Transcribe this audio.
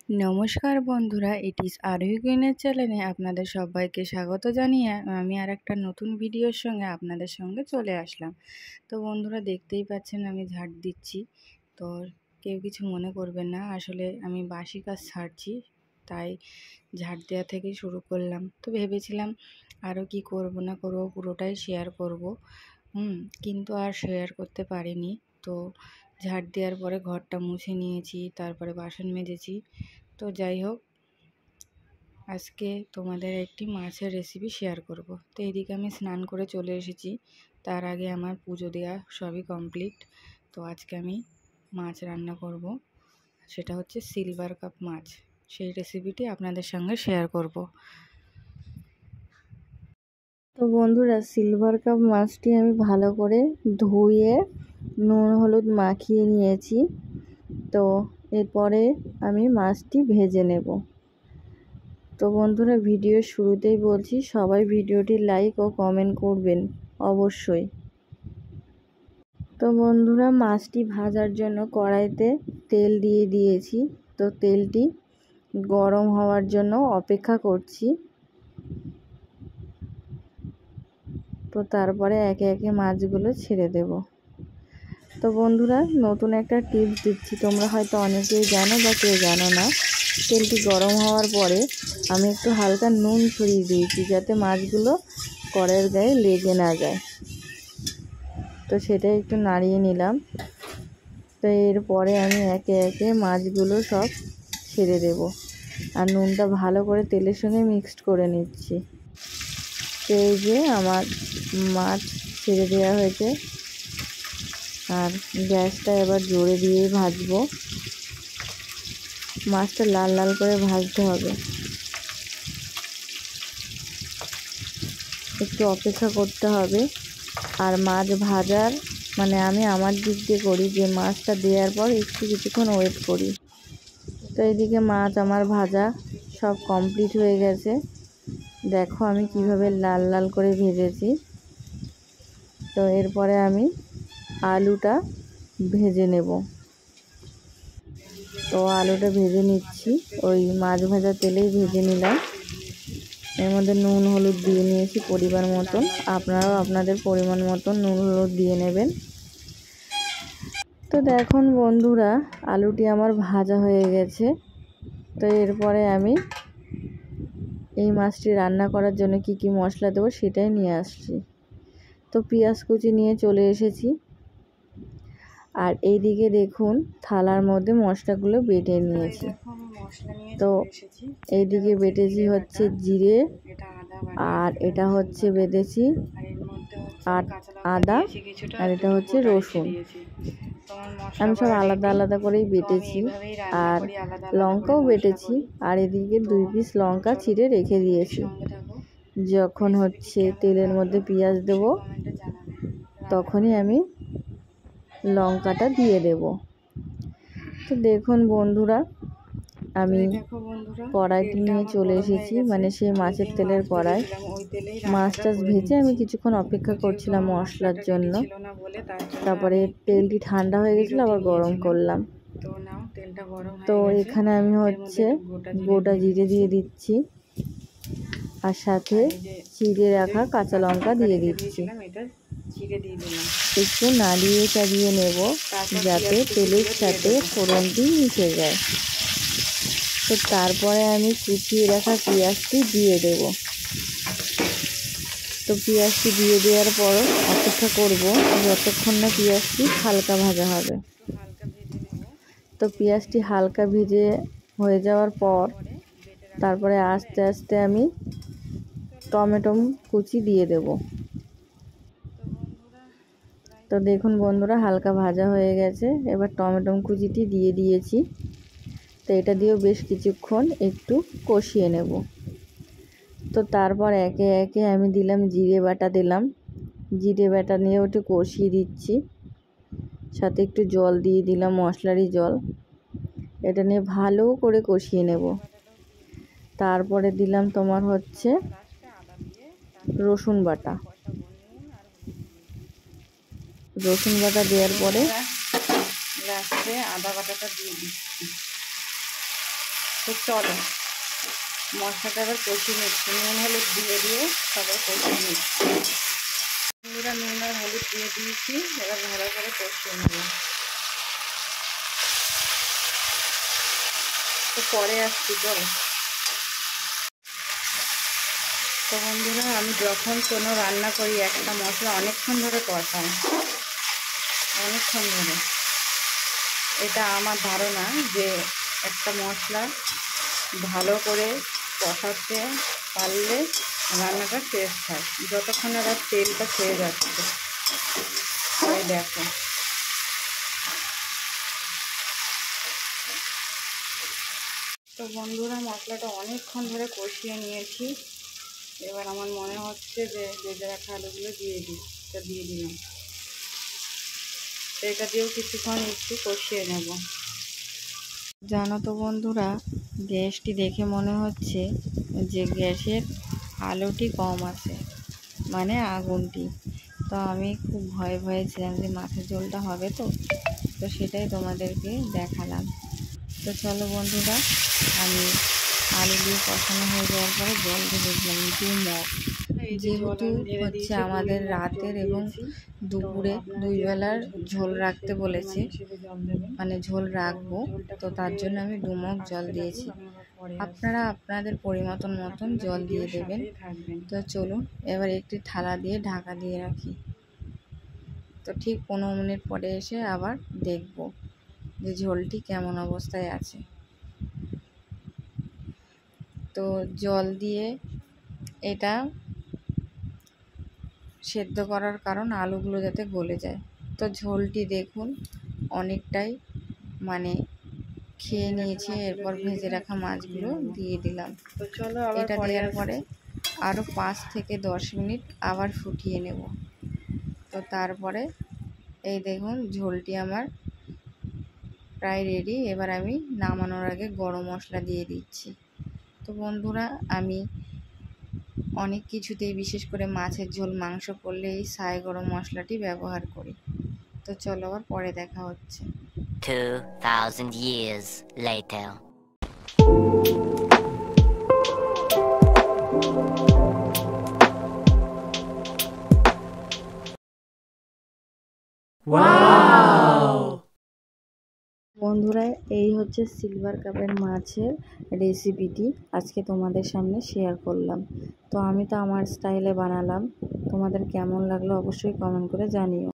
নমস্কার বন্ধুরা, it is আরোহী কুইনের চ্যানেলে আপনাদের সবাইকে স্বাগত জানিয়ে আমি আর একটা নতুন ভিডিওর সঙ্গে আপনাদের সঙ্গে চলে আসলাম। তো বন্ধুরা, দেখতেই পাচ্ছেন আমি ঝাড় দিচ্ছি। তো কেউ কিছু মনে করবেন না, আসলে আমি বাসি কাজ ছাড়ছি, তাই ঝাড় দেওয়া থেকেই শুরু করলাম। তো ভেবেছিলাম আরও কি করব না করব পুরোটাই শেয়ার করব, কিন্তু আর শেয়ার করতে পারিনি। তো ঝাড় দেওয়ার পরে ঘরটা মুছে নিয়েছি, তারপরে বাসন মেজেছি। তো যাই হোক, আজকে তোমাদের একটি মাছের রেসিপি শেয়ার করব। তো এইদিকে আমি স্নান করে চলে এসেছি, তার আগে আমার পুজো দেওয়া সবই কমপ্লিট। তো আজকে আমি মাছ রান্না করব, সেটা হচ্ছে সিলভার কাপ মাছ। সেই রেসিপিটি আপনাদের সঙ্গে শেয়ার করব। তো বন্ধুরা, সিলভার কাপ মাছটি আমি ভালো করে ধুয়ে নুন হলুদ মাখিয়ে নিয়েছি। তো এরপরে আমি মাছটি ভেজে নেব। তো বন্ধুরা, ভিডিওর শুরুতেই বলছি, সবাই ভিডিওটি লাইক ও কমেন্ট করবেন অবশ্যই। তো বন্ধুরা, মাছটি ভাজার জন্য কড়াইতে তেল দিয়ে দিয়েছি। তো তেলটি গরম হওয়ার জন্য অপেক্ষা করছি। তো তারপরে একে একে মাছগুলো ছেড়ে দেব। তো বন্ধুরা, নতুন একটা টিপস দিচ্ছি, তোমরা হয়তো অনেকেই জানো বা কেউ জানো না। তেলটি গরম হওয়ার পরে আমি একটু হালকা নুন ছড়িয়ে দিয়েছি, যাতে মাছগুলো কড়াইয়ের গায়ে লেগে না যায়। তো সেটা একটু নাড়িয়ে নিলাম। তো এরপরে আমি একে একে মাছগুলো সব ছেড়ে দেব, আর নুনটা ভালো করে তেলের সঙ্গে মিক্সড করে নিচ্ছি। তো এই যে আমার মাছ ছেড়ে দেওয়া হয়েছে, আর গ্যাসটা এবার জোরে দিয়ে ভাজবো। মাছটা লাল লাল করে ভাজতে হবে, একটু অপেক্ষা করতে হবে। আর মাছ ভাজার আমি আমার দিক দিয়ে করি যে মাছটা দেওয়ার পর একটু কিছুক্ষণ ওয়েট করি। তো এইদিকে মাছ আমার ভাজা সব কমপ্লিট হয়ে গেছে। দেখো আমি কিভাবে লাল লাল করে ভেজেছি। তো এরপরে আমি আলুটা ভেজে নেব। তো আলুটা ভেজে নিচ্ছি, ওই মাছ ভাজা তেলেই ভেজে নিলাম। এর মধ্যে নুন হলুদ দিয়ে নিয়েছি পরিমাণ মতন, আপনারাও আপনাদের পরিমাণ মতন নুন হলুদ দিয়ে নেবেন। তো দেখুন বন্ধুরা, আলুটি আমার ভাজা হয়ে গেছে। তো এরপরে আমি এই মাছটি রান্না করার জন্য কি কি মশলা দেবো সেটাই নিয়ে আসছি। তো পেঁয়াজ কুচি নিয়ে চলে এসেছি, আর এইদিকে দেখুন থালার মধ্যে মশলাগুলো বেটে নিয়েছি। তো এইদিকে বেটেছি হচ্ছে জিরে, আর এটা হচ্ছে বেটেছি আদা, আর এটা হচ্ছে রসুন। আমি সব আলাদা আলাদা করেই বেটেছি, আর লঙ্কাও বেটেছি। আর এদিকে 2 পিস লঙ্কা চিড়ে রেখে দিয়েছি। যখন হচ্ছে তেলের মধ্যে পেঁয়াজ দেব, তখনই আমি লঙ্কাটা দিয়ে দেব। তো দেখুন বন্ধুরা, আমি কড়াইটি নিয়ে চলে এসেছি, সেই মাছের তেলের কড়াই। মাছ টাছ ভেজে আমি কিছুক্ষণ অপেক্ষা করছিলাম মশলার জন্য। তারপরে তেলটি ঠান্ডা হয়ে গেছিলো, আবার গরম করলাম। তো এখানে আমি হচ্ছে গোটা জিরে দিয়ে দিচ্ছি, আর সাথে চিড়ে রাখা কাঁচা লঙ্কা দিয়ে দিচ্ছি। একটু নাড়িয়ে চাড়িয়ে নেব, যাতে তেলের সাথে ফোড়নটি মিশে যায়। তো তারপরে আমি কুচিয়ে রাখা পেঁয়াজটি দিয়ে দেব। তো পেঁয়াজটি দিয়ে দেওয়ার পর অপেক্ষা করব যতক্ষণ না পেঁয়াজটি হালকা ভাজা হবে। তো পেঁয়াজটি হালকা ভেজে হয়ে যাওয়ার পর তারপরে আস্তে আস্তে আমি টমেটো কুচি দিয়ে দেব। তো দেখুন বন্ধুরা, হালকা ভাজা হয়ে গেছে। এবার টমেটো কুচিটি দিয়ে দিয়েছি। তো এটা দিয়েও বেশ কিছুক্ষণ একটু কষিয়ে নেব। তো তারপর একে একে আমি দিলাম জিরে বাটা, জিরে বাটা নিয়েও একটু কষিয়ে দিচ্ছি। সাথে একটু জল দিয়ে দিলাম, মশলারই জল। এটা নিয়ে ভালো করে কষিয়ে নেব। তারপরে দিলাম তোমার হচ্ছে রসুন বাটা। রসুন বাটা দেওয়ার পরে লাস্টে আদা বাটাটা দিয়ে দিচ্ছি। তো চলো মশলাটা আবার কষিয়ে নিচ্ছি, নুন হলুদ দিয়ে তারপর কষিয়ে নিচ্ছি। বন্ধুরা নুন আর হলুদ দিয়ে দিয়েছি, এবার ভালো করে কষিয়ে নেব। তো পরে আসছি চলো। তো বন্ধুরা আমি যখন কোনো রান্না করি একটা মশলা অনেকক্ষণ ধরে কষাই, অনেকক্ষণ ধরে। এটা আমার ধারণা যে একটা মশলা ভালো করে কষাতে পারলে রান্নাটা টেস্ট হয়, যতক্ষণ আবার তেলটা ছেড়ে যাচ্ছে। তাই দেখো তো বন্ধুরা মশলাটা অনেকক্ষণ ধরে কষিয়ে নিয়েছি। এবার আমার মনে হচ্ছে যে ভেজে রাখা আলুগুলো দিয়ে দিলাম। তো এটা দিয়েও কিছুক্ষণ একটু কষিয়ে নেব। জানো তো বন্ধুরা, গ্যাসটি দেখে মনে হচ্ছে যে গ্যাসের আলোটি কম আছে, মানে আগুনটি। তো আমি খুব ভয়ে ছিলাম যে মাছের ঝোলটা হবে, তো সেটাই তোমাদেরকে দেখালাম। তো চলো বন্ধুরা, আমি আলু দিয়ে কষানো হয়ে যাওয়ার পরে জল দিয়ে দিলাম 2 মগ। যেহেতু হচ্ছে আমাদের রাতের এবং দুপুরে 2 বেলার ঝোল রাখতে বলেছে, মানে ঝোল রাখবো, তো তার জন্য আমি 2 মগ জল দিয়েছি। আপনারা আপনাদের পরিমাণ মতন জল দিয়ে দেবেন। তো চলুন এবার একটি থালা দিয়ে ঢাকা দিয়ে রাখি। তো ঠিক 15 মিনিট পরে এসে আবার দেখব যে ঝোলটি কেমন অবস্থায় আছে। তো জল দিয়ে এটা সেদ্ধ করার কারণ আলুগুলো যাতে গলে যায়। তো ঝোলটি দেখুন অনেকটাই মানে খেয়ে নিয়েছে। এরপর ভেজে রাখা মাছগুলো দিয়ে দিলাম। তো চলো এটা দেওয়ার পরে আরও 5 থেকে 10 মিনিট আবার ফুটিয়ে নেব। তো তারপরে এই দেখুন ঝোলটি আমার প্রায় রেডি। এবার আমি নামানোর আগে গরম মশলা দিয়ে দিচ্ছি। তো বন্ধুরা আমি অনেক কিছুতেই, বিশেষ করে মাছের ঝোল, মাংস করলে এই সাই গরম মশলাটি ব্যবহার করি। তো চলো আবার পরে দেখা হচ্ছে। 2000 years later. বন্ধুরা এই হচ্ছে সিলভার কাপের মাছের রেসিপিটি আজকে তোমাদের সামনে শেয়ার করলাম। তো আমি তো আমার স্টাইলে বানালাম, তোমাদের কেমন লাগলো অবশ্যই কমেন্ট করে জানিও।